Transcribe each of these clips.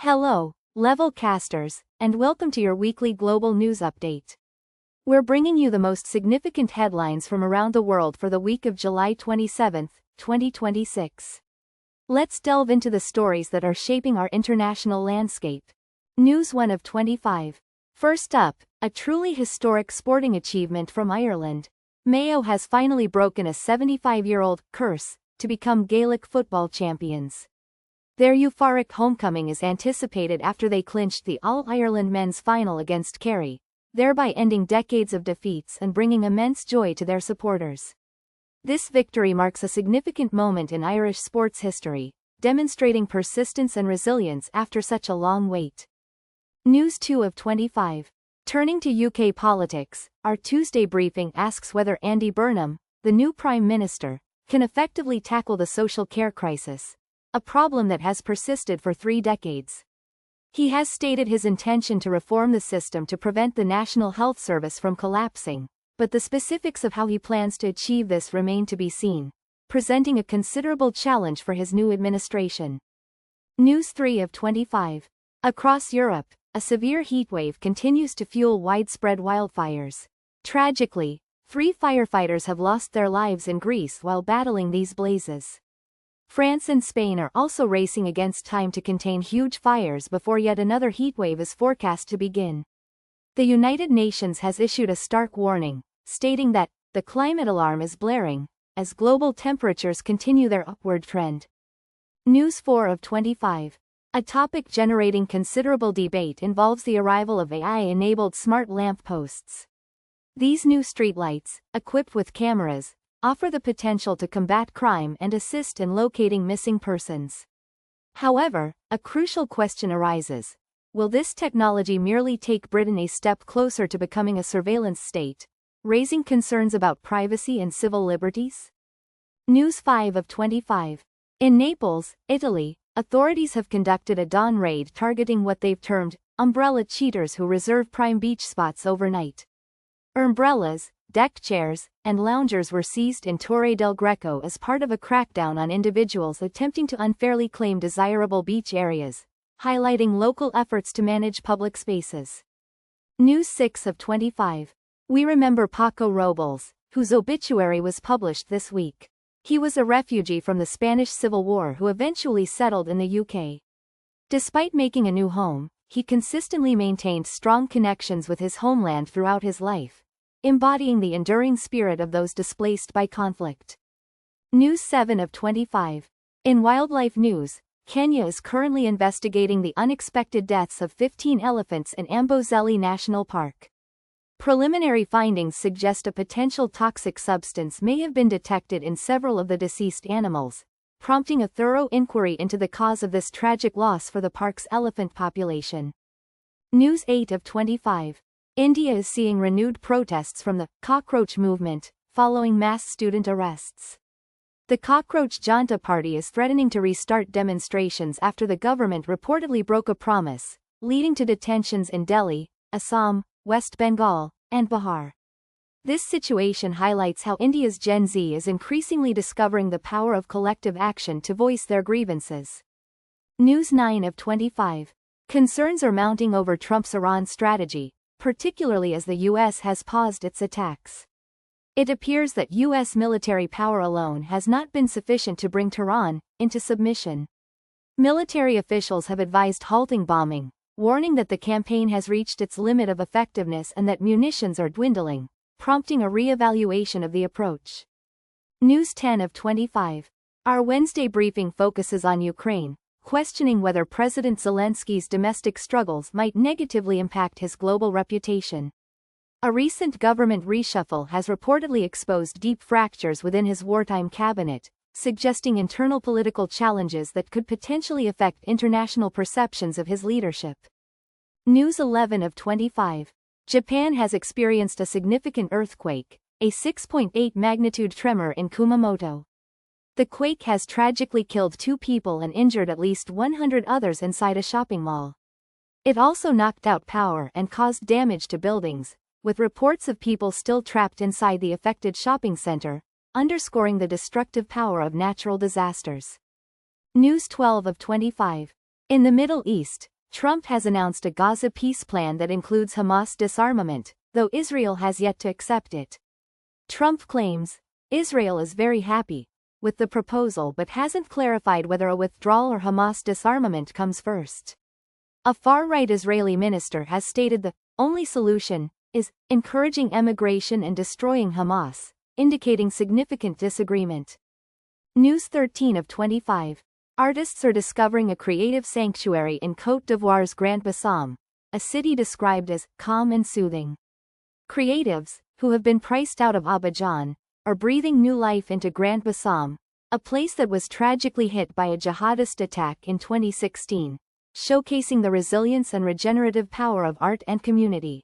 Hello, level casters, and welcome to your weekly global news update. We're bringing you the most significant headlines from around the world for the week of July 27, 2026. Let's delve into the stories that are shaping our international landscape. News 1 of 25. First up, a truly historic sporting achievement from Ireland. Mayo has finally broken a 75-year-old curse to become Gaelic football champions. Their euphoric homecoming is anticipated after they clinched the All-Ireland men's final against Kerry, thereby ending decades of defeats and bringing immense joy to their supporters. This victory marks a significant moment in Irish sports history, demonstrating persistence and resilience after such a long wait. News 2 of 25. Turning to UK politics, our Tuesday briefing asks whether Andy Burnham, the new Prime Minister, can effectively tackle the social care crisis, a problem that has persisted for 3 decades. He has stated his intention to reform the system to prevent the National Health Service from collapsing, but the specifics of how he plans to achieve this remain to be seen, presenting a considerable challenge for his new administration. News 3 of 25. Across Europe, a severe heatwave continues to fuel widespread wildfires. Tragically, 3 firefighters have lost their lives in Greece while battling these blazes. France and Spain are also racing against time to contain huge fires before yet another heatwave is forecast to begin. The United Nations has issued a stark warning, stating that the climate alarm is blaring as global temperatures continue their upward trend. News 4 of 25. A topic generating considerable debate involves the arrival of AI-enabled smart lamp posts. These new streetlights, equipped with cameras, offer the potential to combat crime and assist in locating missing persons. However, a crucial question arises. Will this technology merely take Britain a step closer to becoming a surveillance state, raising concerns about privacy and civil liberties? News 5 of 25. In Naples, Italy, authorities have conducted a dawn raid targeting what they've termed umbrella cheaters who reserve prime beach spots overnight. Umbrellas, deck chairs, and loungers were seized in Torre del Greco as part of a crackdown on individuals attempting to unfairly claim desirable beach areas, highlighting local efforts to manage public spaces. News 6 of 25. We remember Paco Robles, whose obituary was published this week. He was a refugee from the Spanish Civil War who eventually settled in the UK. Despite making a new home, he consistently maintained strong connections with his homeland throughout his life, embodying the enduring spirit of those displaced by conflict. News 7 of 25. In wildlife news, Kenya is currently investigating the unexpected deaths of 15 elephants in Amboseli National Park. Preliminary findings suggest a potential toxic substance may have been detected in several of the deceased animals, prompting a thorough inquiry into the cause of this tragic loss for the park's elephant population. News 8 of 25. India is seeing renewed protests from the cockroach movement, following mass student arrests. The Cockroach Janta Party is threatening to restart demonstrations after the government reportedly broke a promise, leading to detentions in Delhi, Assam, West Bengal, and Bihar. This situation highlights how India's Gen Z is increasingly discovering the power of collective action to voice their grievances. News 9 of 25. Concerns are mounting over Trump's Iran strategy, particularly as the U.S. has paused its attacks. It appears that U.S. military power alone has not been sufficient to bring Tehran into submission. Military officials have advised halting bombing, warning that the campaign has reached its limit of effectiveness and that munitions are dwindling, prompting a re-evaluation of the approach. News 10 of 25. Our Wednesday briefing focuses on Ukraine, questioning whether President Zelensky's domestic struggles might negatively impact his global reputation. A recent government reshuffle has reportedly exposed deep fractures within his wartime cabinet, suggesting internal political challenges that could potentially affect international perceptions of his leadership. News 11 of 25. Japan has experienced a significant earthquake, a 6.8 magnitude tremor in Kumamoto. The quake has tragically killed 2 people and injured at least 100 others inside a shopping mall. It also knocked out power and caused damage to buildings, with reports of people still trapped inside the affected shopping center, underscoring the destructive power of natural disasters. News 12 of 25. In the Middle East, Trump has announced a Gaza peace plan that includes Hamas disarmament, though Israel has yet to accept it. Trump claims, Israel is very happy with the proposal but hasn't clarified whether a withdrawal or Hamas disarmament comes first. A far-right Israeli minister has stated the only solution is encouraging emigration and destroying Hamas, indicating significant disagreement. News 13 of 25. Artists are discovering a creative sanctuary in Côte d'Ivoire's Grand Bassam, a city described as calm and soothing. Creatives, who have been priced out of Abidjan, are breathing new life into Grand Bassam, a place that was tragically hit by a jihadist attack in 2016, showcasing the resilience and regenerative power of art and community.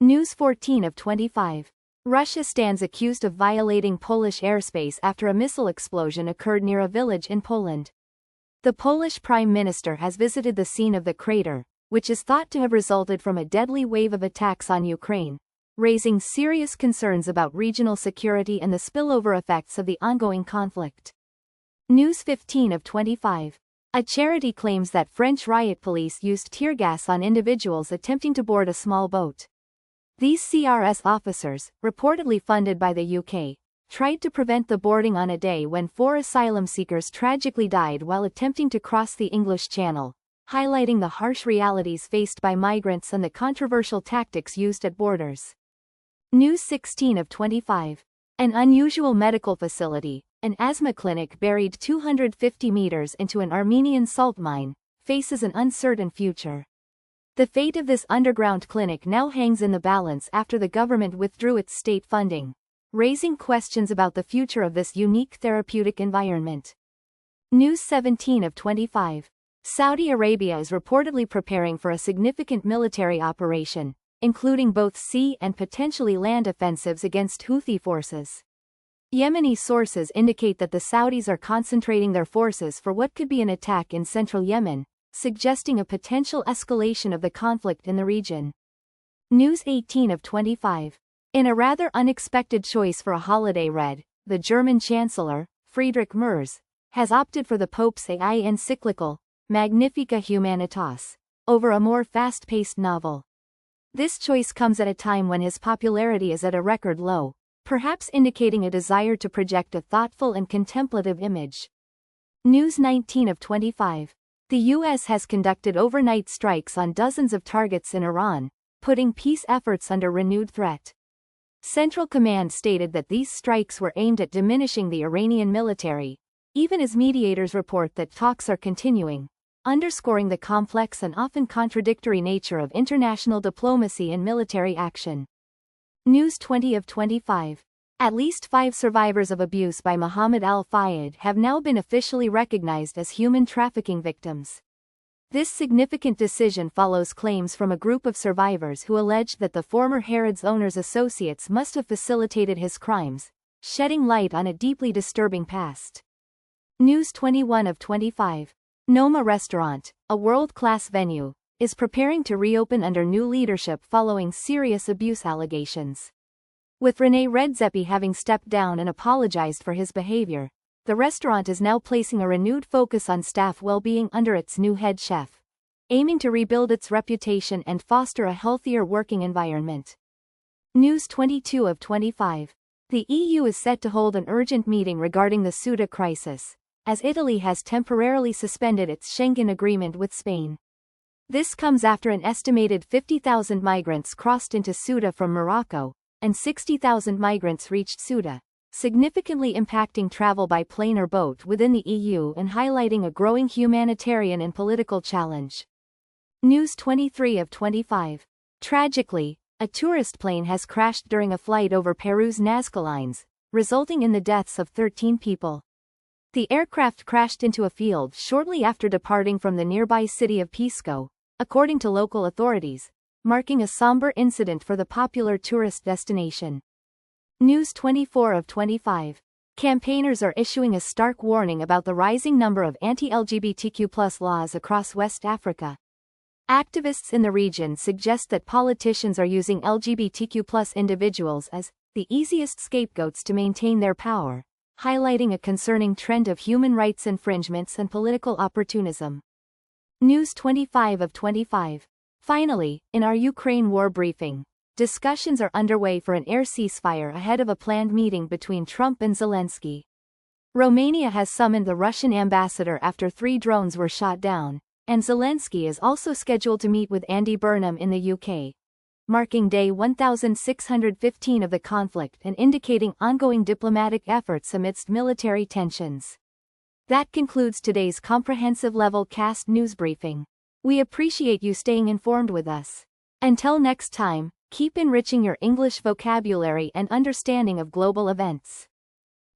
News 14 of 25. Russia stands accused of violating Polish airspace after a missile explosion occurred near a village in Poland. The Polish Prime Minister has visited the scene of the crater, which is thought to have resulted from a deadly wave of attacks on Ukraine, raising serious concerns about regional security and the spillover effects of the ongoing conflict. News 15 of 25. A charity claims that French riot police used tear gas on individuals attempting to board a small boat. These CRS officers, reportedly funded by the UK, tried to prevent the boarding on a day when 4 asylum seekers tragically died while attempting to cross the English Channel, highlighting the harsh realities faced by migrants and the controversial tactics used at borders. News 16 of 25. An unusual medical facility, an asthma clinic buried 250 meters into an Armenian salt mine, faces an uncertain future. The fate of this underground clinic now hangs in the balance after the government withdrew its state funding, raising questions about the future of this unique therapeutic environment. News 17 of 25. Saudi Arabia is reportedly preparing for a significant military operation, including both sea and potentially land offensives against Houthi forces. Yemeni sources indicate that the Saudis are concentrating their forces for what could be an attack in central Yemen, suggesting a potential escalation of the conflict in the region. News 18 of 25. In a rather unexpected choice for a holiday read, the German Chancellor, Friedrich Merz, has opted for the Pope's AI encyclical, Magnifica Humanitas, over a more fast-paced novel. This choice comes at a time when his popularity is at a record low, perhaps indicating a desire to project a thoughtful and contemplative image. News 19 of 25. The U.S. has conducted overnight strikes on dozens of targets in Iran, putting peace efforts under renewed threat. Central Command stated that these strikes were aimed at diminishing the Iranian military, even as mediators report that talks are continuing, underscoring the complex and often contradictory nature of international diplomacy and military action. News 20 of 25. At least 5 survivors of abuse by Mohammed al-Fayed have now been officially recognized as human trafficking victims. This significant decision follows claims from a group of survivors who alleged that the former Harrods owner's associates must have facilitated his crimes, shedding light on a deeply disturbing past. News 21 of 25. Noma Restaurant, a world-class venue, is preparing to reopen under new leadership following serious abuse allegations. With Rene Redzepi having stepped down and apologized for his behavior, the restaurant is now placing a renewed focus on staff well-being under its new head chef, aiming to rebuild its reputation and foster a healthier working environment. News 22 of 25. The EU is set to hold an urgent meeting regarding the Ceuta crisis, as Italy has temporarily suspended its Schengen agreement with Spain. This comes after an estimated 50,000 migrants crossed into Ceuta from Morocco, and 60,000 migrants reached Ceuta, significantly impacting travel by plane or boat within the EU and highlighting a growing humanitarian and political challenge. News 23 of 25. Tragically, a tourist plane has crashed during a flight over Peru's Nazca lines, resulting in the deaths of 13 people. The aircraft crashed into a field shortly after departing from the nearby city of Pisco, according to local authorities, marking a somber incident for the popular tourist destination. News 24 of 25. Campaigners are issuing a stark warning about the rising number of anti-LGBTQ+ laws across West Africa. Activists in the region suggest that politicians are using LGBTQ+ individuals as the easiest scapegoats to maintain their power, highlighting a concerning trend of human rights infringements and political opportunism. News 25 of 25. Finally, in our Ukraine war briefing, discussions are underway for an air ceasefire ahead of a planned meeting between Trump and Zelensky. Romania has summoned the Russian ambassador after 3 drones were shot down, and Zelensky is also scheduled to meet with Andy Burnham in the UK, marking day 1615 of the conflict and indicating ongoing diplomatic efforts amidst military tensions. That concludes today's comprehensive level cast news briefing. We appreciate you staying informed with us. Until next time, keep enriching your English vocabulary and understanding of global events.